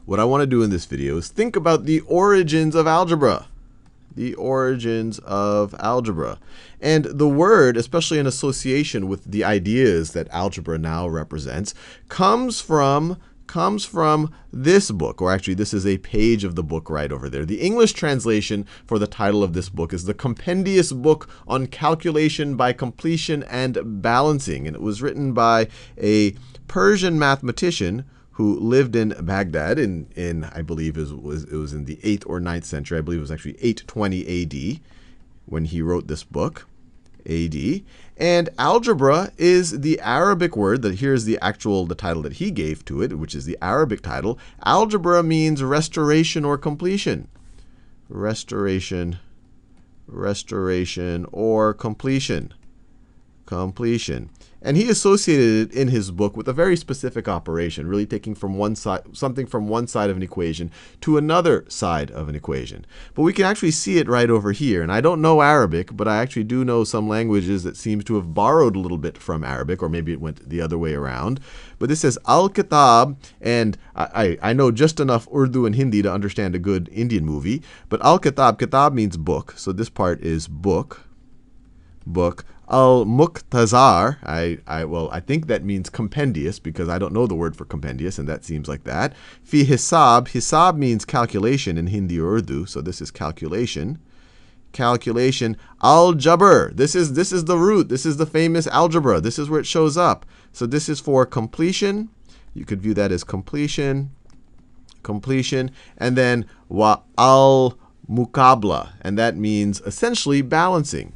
what I want to do in this video is think about the origins of algebra. The origins of algebra. And the word, especially in association with the ideas that algebra now represents, comes from this book, or actually this is a page of the book right over there. The English translation for the title of this book is The Compendious Book on Calculation by Completion and Balancing. And it was written by a Persian mathematician who lived in Baghdad in I believe it was in the 8th or 9th century. I believe it was actually 820 AD when he wrote this book, AD. And algebra is the Arabic word that here's the title that he gave to it, which is the Arabic title. Algebra means restoration or completion. Restoration or completion. And he associated it in his book with a very specific operation, really taking something from one side of an equation to another side of an equation. But we can actually see it right over here. And I don't know Arabic, but I actually do know some languages that seems to have borrowed a little bit from Arabic, or maybe it went the other way around. But this says Al-Kitab, and I know just enough Urdu and Hindi to understand a good Indian movie. But Al-Kitab, kitab means book, so this part is book. Al-Muqtazar, I think that means compendious, because I don't know the word for compendious, and that seems like that. Fi hisab, hisab means calculation in Hindi or Urdu, so this is calculation. Al-Jabr, this is the root, this is the famous algebra, this is where it shows up. So this is for completion, you could view that as completion, and then wa al-Muqabla, and that means essentially balancing.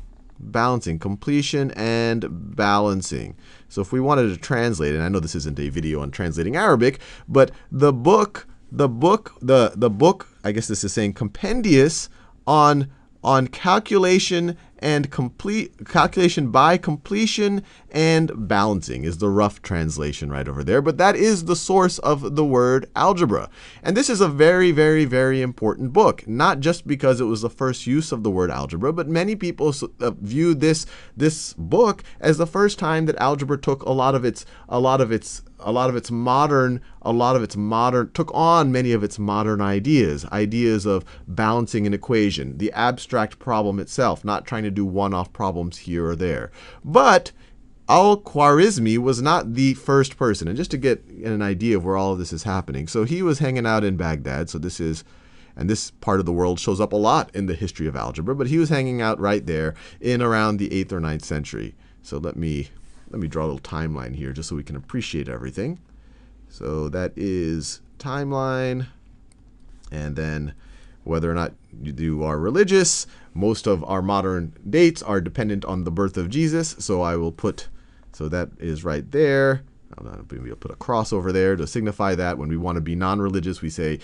Completion and balancing. So if we wanted to translate, and I know this isn't a video on translating Arabic, but the book, I guess this is saying compendious on calculation and calculation by completion and balancing is the rough translation right over there. But that is the source of the word algebra. And this is a very, very, very important book, not just because it was the first use of the word algebra, but many people view this book as the first time that algebra took took on many of its modern ideas of balancing an equation, the abstract problem itself, not trying to do one-off problems here or there. But Al-Khwarizmi was not the first person. And just to get an idea of where all of this is happening, so he was hanging out in Baghdad. So this part of the world shows up a lot in the history of algebra, but he was hanging out right there in around the 8th or 9th century. So let me draw a little timeline here just so we can appreciate everything. So that is timeline, and then whether or not you are religious, most of our modern dates are dependent on the birth of Jesus. So I will put, so that is right there. We'll put a cross over there to signify that. When we want to be non-religious, we say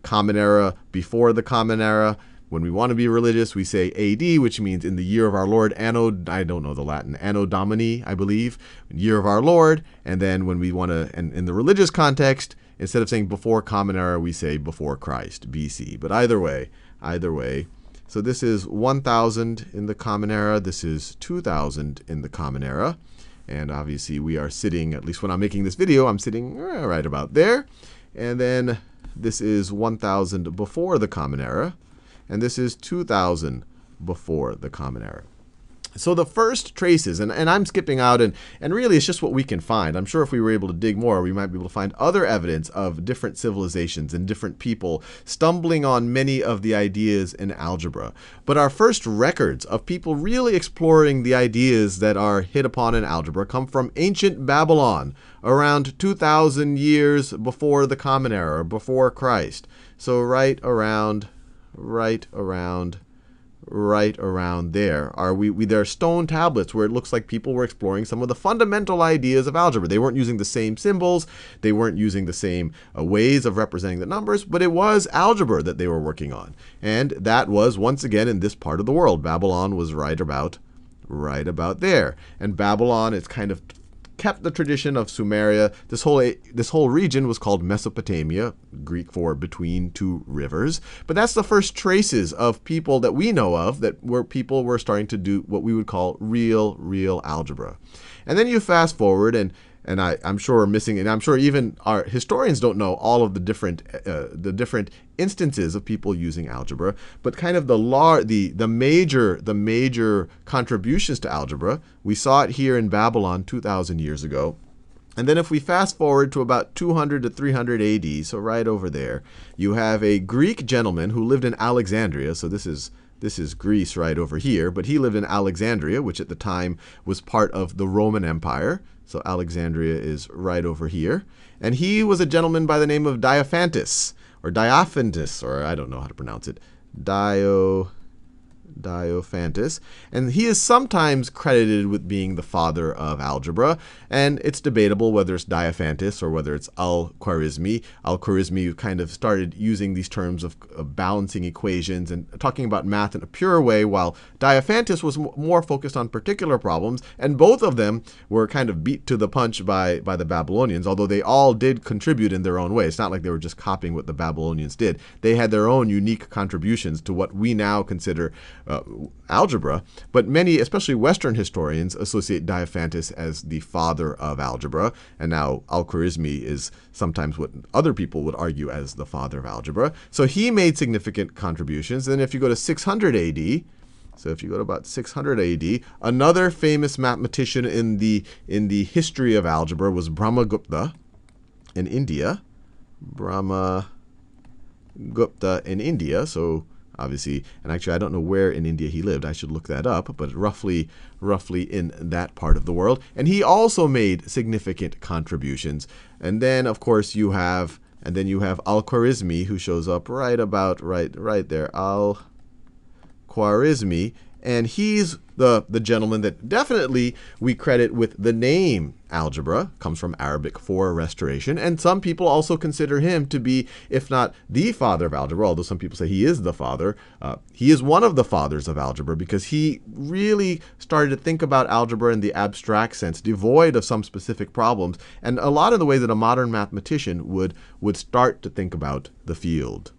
Common Era before the Common Era. When we want to be religious, we say AD, which means in the year of our Lord, Anno, I don't know the Latin, Anno Domini, I believe, year of our Lord. And then when we want to, and in the religious context, instead of saying before Common Era, we say before Christ, BC. But either way, so this is 1000 in the Common Era. This is 2000 in the Common Era. And obviously we are sitting, at least when I'm making this video, I'm sitting right about there. And then this is 1000 before the Common Era. And this is 2000 before the Common Era. So the first traces, and I'm skipping out, and really it's just what we can find. I'm sure if we were able to dig more, we might be able to find other evidence of different civilizations and different people stumbling on many of the ideas in algebra. But our first records of people really exploring the ideas that are hit upon in algebra come from ancient Babylon, around 2,000 years before the Common Era, before Christ. So right around there there are stone tablets where it looks like people were exploring some of the fundamental ideas of algebra. They weren't using the same symbols, they weren't using the same ways of representing the numbers, but it was algebra that they were working on. And that was, once again, in this part of the world. Babylon was right about there. And Babylon is kind of kept the tradition of Sumeria. This whole region was called Mesopotamia, Greek for between two rivers. But that's the first traces of people that we know of people were starting to do what we would call real algebra. And then you fast forward, and And I'm sure we're missing, and I'm sure even our historians don't know all of the different instances of people using algebra. But kind of the major contributions to algebra, we saw it here in Babylon 2,000 years ago. And then if we fast forward to about 200 to 300 AD, so right over there, you have a Greek gentleman who lived in Alexandria. So this is Greece right over here, but he lived in Alexandria, which at the time was part of the Roman Empire. So Alexandria is right over here. And he was a gentleman by the name of Diophantus, or Diophantus, or I don't know how to pronounce it. Diophantus, and he is sometimes credited with being the father of algebra, and it's debatable whether it's Diophantus or whether it's Al-Khwarizmi. Al-Khwarizmi kind of started using these terms of balancing equations and talking about math in a pure way, while Diophantus was more focused on particular problems, and both of them were kind of beat to the punch by the Babylonians, although they all did contribute in their own way. It's not like they were just copying what the Babylonians did. They had their own unique contributions to what we now consider algebra, but many, especially Western historians, associate Diophantus as the father of algebra, and now Al-Khwarizmi is sometimes what other people would argue as the father of algebra. So he made significant contributions. And if you go to 600 AD, so if you go to about 600 AD, another famous mathematician in the history of algebra was Brahmagupta in India. Brahmagupta in India. So obviously, and actually I don't know where in India he lived. I should look that up, but roughly in that part of the world. And he also made significant contributions. And then of course you have Al-Khwarizmi, who shows up right there. Al-Khwarizmi, and he's the gentleman that definitely we credit with the name algebra. Comes from Arabic for restoration, and some people also consider him to be, if not the father of algebra, although some people say he is the father. He is one of the fathers of algebra because he really started to think about algebra in the abstract sense, devoid of some specific problems, and a lot of the way that a modern mathematician would start to think about the field.